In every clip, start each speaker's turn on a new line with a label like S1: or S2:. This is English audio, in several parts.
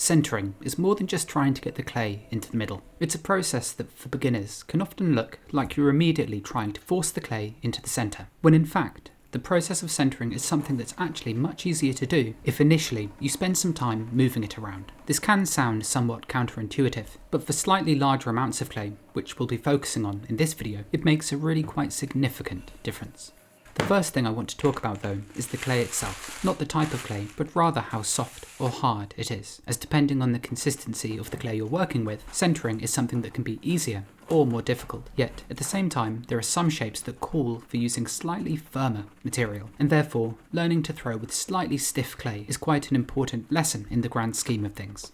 S1: Centering is more than just trying to get the clay into the middle. It's a process that for beginners can often look like you're immediately trying to force the clay into the centre, when in fact, the process of centering is something that's actually much easier to do if initially you spend some time moving it around. This can sound somewhat counterintuitive, but for slightly larger amounts of clay, which we'll be focusing on in this video, it makes a really quite significant difference. The first thing I want to talk about though is the clay itself, not the type of clay, but rather how soft or hard it is, as depending on the consistency of the clay you're working with, centering is something that can be easier or more difficult. Yet, at the same time, there are some shapes that call for using slightly firmer material, and therefore, learning to throw with slightly stiff clay is quite an important lesson in the grand scheme of things.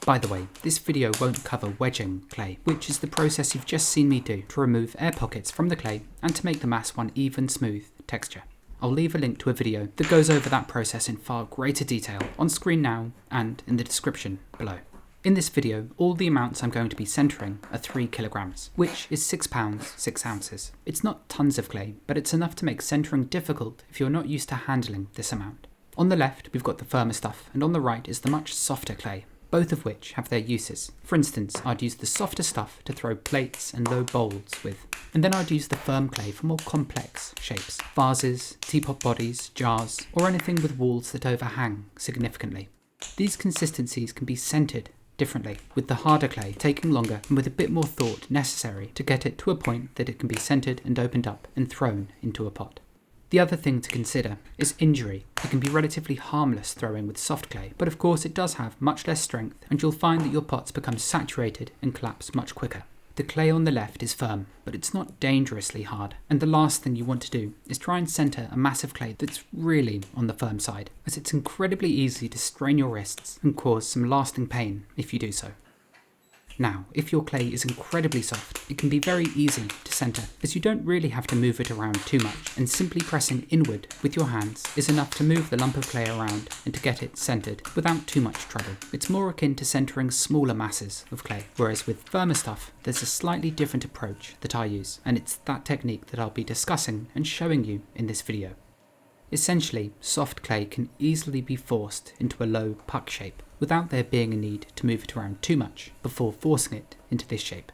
S1: By the way, this video won't cover wedging clay, which is the process you've just seen me do to remove air pockets from the clay and to make the mass one even smooth texture. I'll leave a link to a video that goes over that process in far greater detail on screen now and in the description below. In this video, all the amounts I'm going to be centering are 3 kilograms, which is 6 pounds, 6 ounces. It's not tons of clay, but it's enough to make centering difficult if you're not used to handling this amount. On the left, we've got the firmer stuff, and on the right is the much softer clay, both of which have their uses. For instance, I'd use the softer stuff to throw plates and low bowls with, and then I'd use the firm clay for more complex shapes, vases, teapot bodies, jars, or anything with walls that overhang significantly. These consistencies can be centered differently, with the harder clay taking longer and with a bit more thought necessary to get it to a point that it can be centered and opened up and thrown into a pot. The other thing to consider is injury. It can be relatively harmless throwing with soft clay, but of course it does have much less strength and you'll find that your pots become saturated and collapse much quicker. The clay on the left is firm, but it's not dangerously hard, and the last thing you want to do is try and centre a mass of clay that's really on the firm side, as it's incredibly easy to strain your wrists and cause some lasting pain if you do so. Now, if your clay is incredibly soft, it can be very easy to centre, as you don't really have to move it around too much, and simply pressing inward with your hands is enough to move the lump of clay around and to get it centred without too much trouble. It's more akin to centering smaller masses of clay, whereas with firmer stuff, there's a slightly different approach that I use, and it's that technique that I'll be discussing and showing you in this video. Essentially, soft clay can easily be forced into a low puck shape, without there being a need to move it around too much before forcing it into this shape.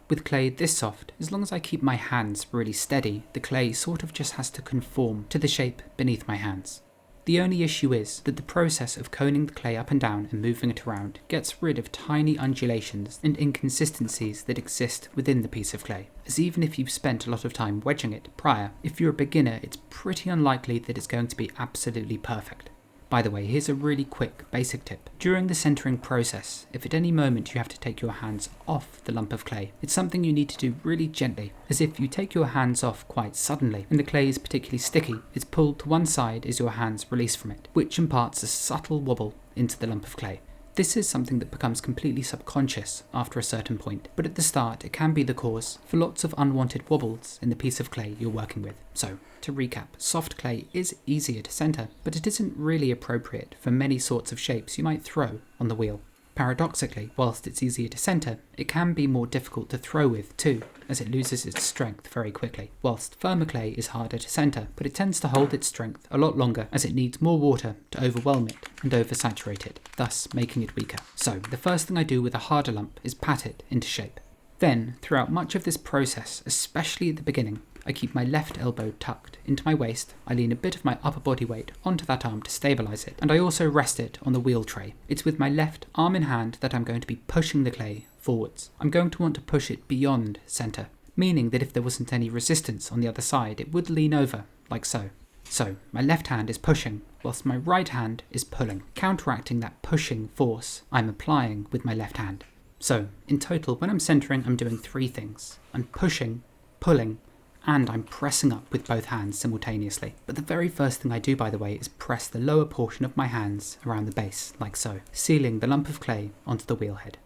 S1: With clay this soft, as long as I keep my hands really steady, the clay sort of just has to conform to the shape beneath my hands. The only issue is that the process of coning the clay up and down and moving it around gets rid of tiny undulations and inconsistencies that exist within the piece of clay, as even if you've spent a lot of time wedging it prior, if you're a beginner it's pretty unlikely that it's going to be absolutely perfect. By the way, here's a really quick basic tip. During the centering process, if at any moment you have to take your hands off the lump of clay, it's something you need to do really gently, as if you take your hands off quite suddenly and the clay is particularly sticky, it's pulled to one side as your hands release from it, which imparts a subtle wobble into the lump of clay. This is something that becomes completely subconscious after a certain point, but at the start it can be the cause for lots of unwanted wobbles in the piece of clay you're working with. So, to recap, soft clay is easier to centre, but it isn't really appropriate for many sorts of shapes you might throw on the wheel. Paradoxically, whilst it's easier to centre, it can be more difficult to throw with too, as it loses its strength very quickly. Whilst firmer clay is harder to centre, but it tends to hold its strength a lot longer as it needs more water to overwhelm it and oversaturate it, thus making it weaker. So, the first thing I do with a harder lump is pat it into shape. Then, throughout much of this process, especially at the beginning, I keep my left elbow tucked into my waist, I lean a bit of my upper body weight onto that arm to stabilise it, and I also rest it on the wheel tray. It's with my left arm in hand that I'm going to be pushing the clay forwards. I'm going to want to push it beyond centre, meaning that if there wasn't any resistance on the other side, it would lean over, like so. So, my left hand is pushing, whilst my right hand is pulling, counteracting that pushing force I'm applying with my left hand. So, in total, when I'm centering, I'm doing 3 things. I'm pushing, pulling, and I'm pressing up with both hands simultaneously. But the very first thing I do, by the way, is press the lower portion of my hands around the base, like so, sealing the lump of clay onto the wheel head.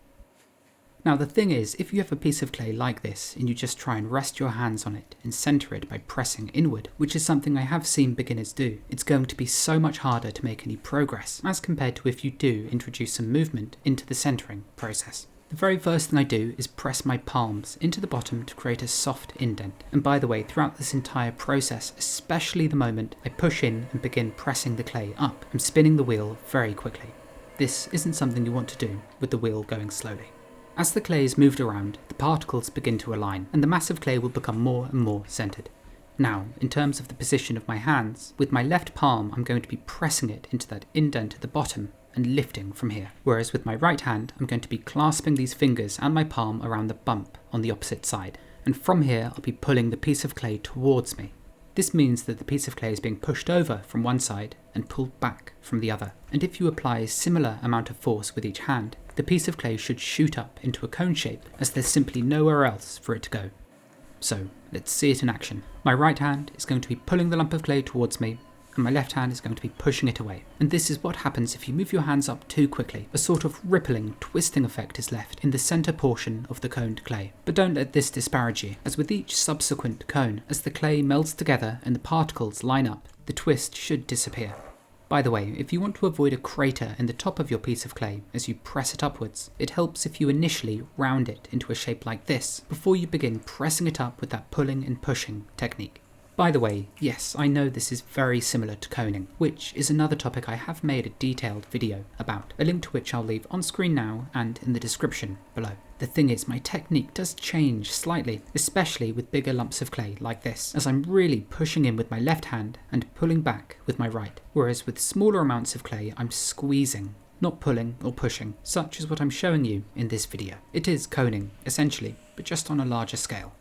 S1: Now the thing is, if you have a piece of clay like this and you just try and rest your hands on it and centre it by pressing inward, which is something I have seen beginners do, it's going to be so much harder to make any progress as compared to if you do introduce some movement into the centering process. The very first thing I do is press my palms into the bottom to create a soft indent. And by the way, throughout this entire process, especially the moment I push in and begin pressing the clay up, I'm spinning the wheel very quickly. This isn't something you want to do with the wheel going slowly. As the clay is moved around, the particles begin to align, and the mass of clay will become more and more centered. Now, in terms of the position of my hands, with my left palm I'm going to be pressing it into that indent at the bottom and lifting from here, whereas with my right hand I'm going to be clasping these fingers and my palm around the bump on the opposite side, and from here I'll be pulling the piece of clay towards me. This means that the piece of clay is being pushed over from one side and pulled back from the other, and if you apply a similar amount of force with each hand, the piece of clay should shoot up into a cone shape, as there's simply nowhere else for it to go. So, let's see it in action. My right hand is going to be pulling the lump of clay towards me, and my left hand is going to be pushing it away. And this is what happens if you move your hands up too quickly. A sort of rippling, twisting effect is left in the centre portion of the coned clay. But don't let this disparage you, as with each subsequent cone, as the clay melts together and the particles line up, the twist should disappear. By the way, if you want to avoid a crater in the top of your piece of clay as you press it upwards, it helps if you initially round it into a shape like this before you begin pressing it up with that pulling and pushing technique. By the way, yes, I know this is very similar to coning, which is another topic I have made a detailed video about, a link to which I'll leave on screen now and in the description below. The thing is, my technique does change slightly, especially with bigger lumps of clay like this, as I'm really pushing in with my left hand and pulling back with my right, whereas with smaller amounts of clay I'm squeezing, not pulling or pushing, such as what I'm showing you in this video. It is coning, essentially, but just on a larger scale.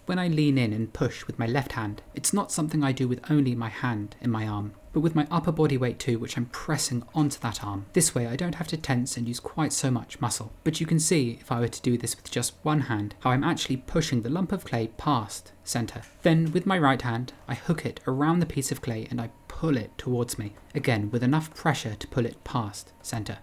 S1: When I lean in and push with my left hand, it's not something I do with only my hand and my arm, but with my upper body weight too, which I'm pressing onto that arm. This way I don't have to tense and use quite so much muscle. But you can see, if I were to do this with just one hand, how I'm actually pushing the lump of clay past centre. Then with my right hand, I hook it around the piece of clay and I pull it towards me, again with enough pressure to pull it past centre.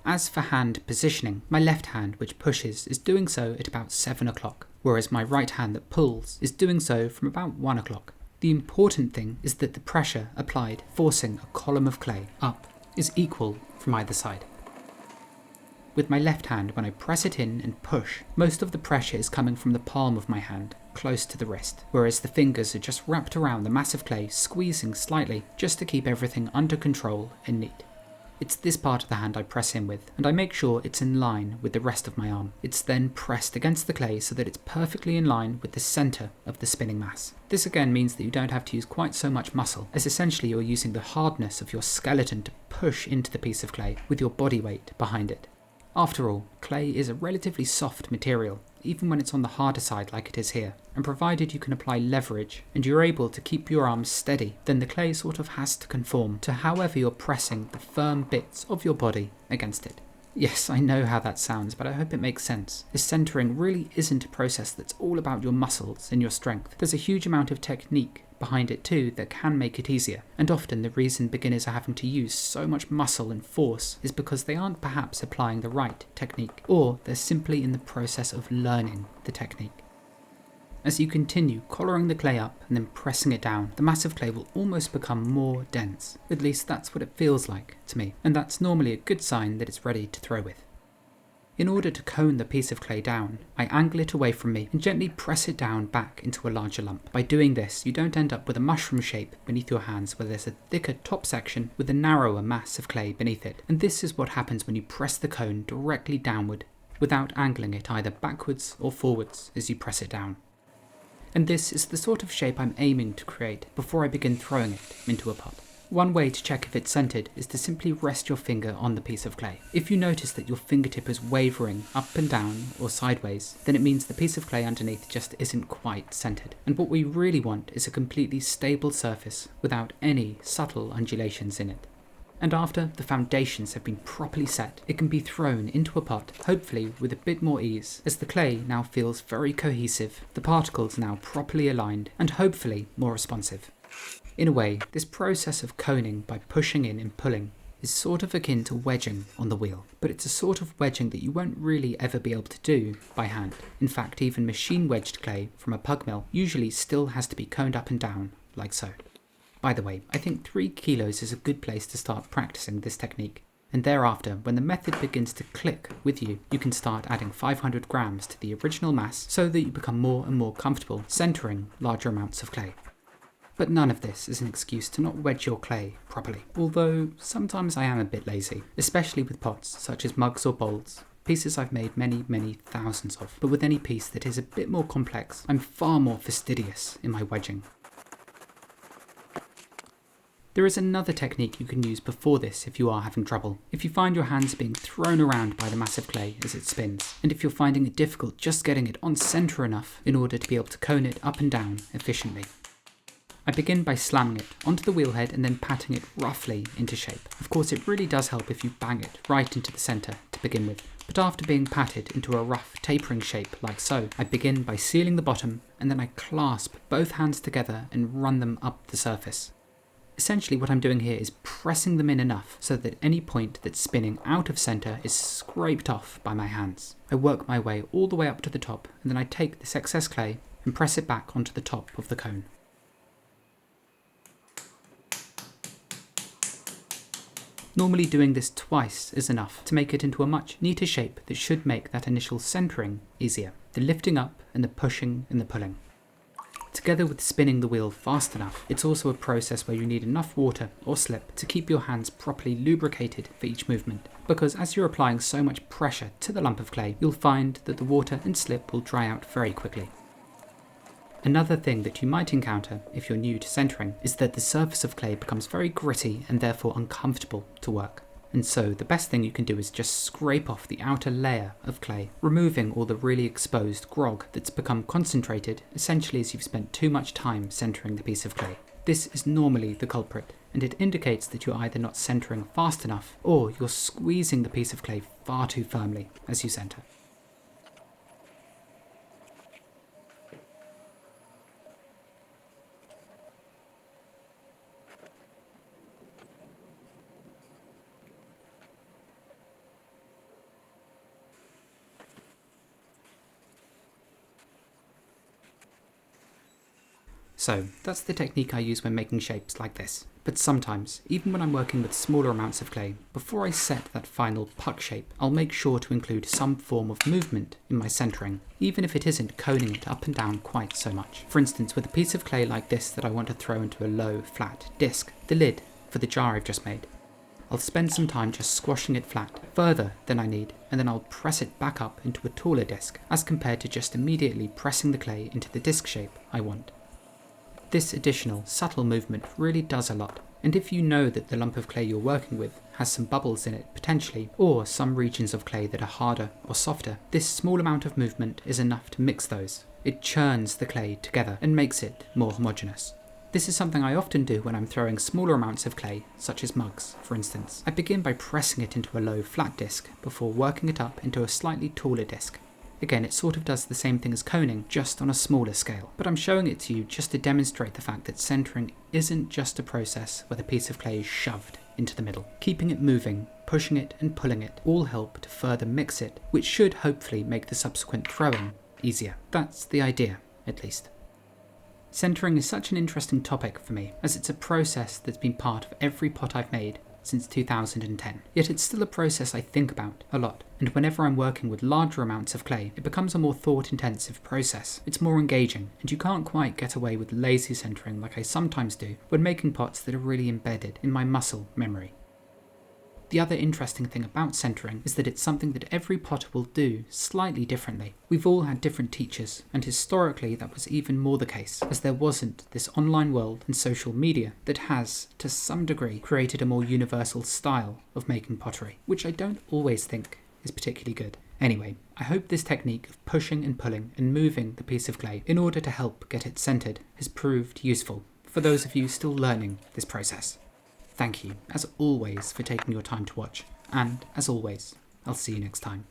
S1: As for hand positioning, my left hand, which pushes, is doing so at about 7 o'clock, whereas my right hand that pulls is doing so from about 1 o'clock. The important thing is that the pressure applied, forcing a column of clay up, is equal from either side. With my left hand, when I press it in and push, most of the pressure is coming from the palm of my hand, close to the wrist, whereas the fingers are just wrapped around the mass of clay, squeezing slightly, just to keep everything under control and neat. It's this part of the hand I press in with, and I make sure it's in line with the rest of my arm. It's then pressed against the clay so that it's perfectly in line with the centre of the spinning mass. This again means that you don't have to use quite so much muscle, as essentially you're using the hardness of your skeleton to push into the piece of clay with your body weight behind it. After all, clay is a relatively soft material, even when it's on the harder side like it is here, and provided you can apply leverage and you're able to keep your arms steady, then the clay sort of has to conform to however you're pressing the firm bits of your body against it. Yes, I know how that sounds, but I hope it makes sense. This centering really isn't a process that's all about your muscles and your strength. There's a huge amount of technique behind it too that can make it easier, and often the reason beginners are having to use so much muscle and force is because they aren't perhaps applying the right technique, or they're simply in the process of learning the technique. As you continue collaring the clay up and then pressing it down, the mass of clay will almost become more dense. At least that's what it feels like to me, and that's normally a good sign that it's ready to throw with. In order to cone the piece of clay down, I angle it away from me and gently press it down back into a larger lump. By doing this, you don't end up with a mushroom shape beneath your hands where there's a thicker top section with a narrower mass of clay beneath it. And this is what happens when you press the cone directly downward, without angling it either backwards or forwards as you press it down. And this is the sort of shape I'm aiming to create before I begin throwing it into a pot. One way to check if it's centered is to simply rest your finger on the piece of clay. If you notice that your fingertip is wavering up and down or sideways, then it means the piece of clay underneath just isn't quite centered. And what we really want is a completely stable surface without any subtle undulations in it. And after the foundations have been properly set, it can be thrown into a pot, hopefully with a bit more ease, as the clay now feels very cohesive, the particles now properly aligned, and hopefully more responsive. In a way, this process of coning by pushing in and pulling is sort of akin to wedging on the wheel, but it's a sort of wedging that you won't really ever be able to do by hand. In fact, even machine wedged clay from a pug mill usually still has to be coned up and down, like so. By the way, I think 3 kilos is a good place to start practicing this technique, and thereafter, when the method begins to click with you, you can start adding 500 grams to the original mass so that you become more and more comfortable centering larger amounts of clay. But none of this is an excuse to not wedge your clay properly, although sometimes I am a bit lazy, especially with pots such as mugs or bowls. Pieces I've made many thousands of, but with any piece that is a bit more complex, I'm far more fastidious in my wedging. There is another technique you can use before this if you are having trouble. If you find your hands being thrown around by the massive clay as it spins, and if you're finding it difficult just getting it on centre enough in order to be able to cone it up and down efficiently. I begin by slamming it onto the wheelhead and then patting it roughly into shape. Of course, it really does help if you bang it right into the centre to begin with, but after being patted into a rough tapering shape like so, I begin by sealing the bottom and then I clasp both hands together and run them up the surface. Essentially what I'm doing here is pressing them in enough so that any point that's spinning out of centre is scraped off by my hands. I work my way all the way up to the top and then I take this excess clay and press it back onto the top of the cone. Normally doing this twice is enough to make it into a much neater shape that should make that initial centering easier. The lifting up and the pushing and the pulling. Together with spinning the wheel fast enough, it's also a process where you need enough water or slip to keep your hands properly lubricated for each movement, because as you're applying so much pressure to the lump of clay, you'll find that the water and slip will dry out very quickly. Another thing that you might encounter if you're new to centering is that the surface of clay becomes very gritty and therefore uncomfortable to work. And so the best thing you can do is just scrape off the outer layer of clay, removing all the really exposed grog that's become concentrated essentially as you've spent too much time centering the piece of clay. This is normally the culprit, and it indicates that you're either not centering fast enough or you're squeezing the piece of clay far too firmly as you center. So that's the technique I use when making shapes like this. But sometimes, even when I'm working with smaller amounts of clay, before I set that final puck shape, I'll make sure to include some form of movement in my centering, even if it isn't coning it up and down quite so much. For instance, with a piece of clay like this that I want to throw into a low, flat disc, the lid for the jar I've just made, I'll spend some time just squashing it flat, further than I need, and then I'll press it back up into a taller disc, as compared to just immediately pressing the clay into the disc shape I want. This additional, subtle movement really does a lot, and if you know that the lump of clay you're working with has some bubbles in it potentially, or some regions of clay that are harder or softer, this small amount of movement is enough to mix those. It churns the clay together and makes it more homogeneous. This is something I often do when I'm throwing smaller amounts of clay, such as mugs, for instance. I begin by pressing it into a low, flat disc before working it up into a slightly taller disc. Again, it sort of does the same thing as coning, just on a smaller scale. But I'm showing it to you just to demonstrate the fact that centering isn't just a process where the piece of clay is shoved into the middle. Keeping it moving, pushing it and pulling it all help to further mix it, which should hopefully make the subsequent throwing easier. That's the idea, at least. Centering is such an interesting topic for me, as it's a process that's been part of every pot I've made since 2010. Yet it's still a process I think about a lot, and whenever I'm working with larger amounts of clay, it becomes a more thought-intensive process. It's more engaging, and you can't quite get away with lazy centering like I sometimes do when making pots that are really embedded in my muscle memory. The other interesting thing about centering is that it's something that every potter will do slightly differently. We've all had different teachers, and historically that was even more the case, as there wasn't this online world and social media that has, to some degree, created a more universal style of making pottery, which I don't always think is particularly good. Anyway, I hope this technique of pushing and pulling and moving the piece of clay in order to help get it centered has proved useful for those of you still learning this process. Thank you, as always, for taking your time to watch, and as always, I'll see you next time.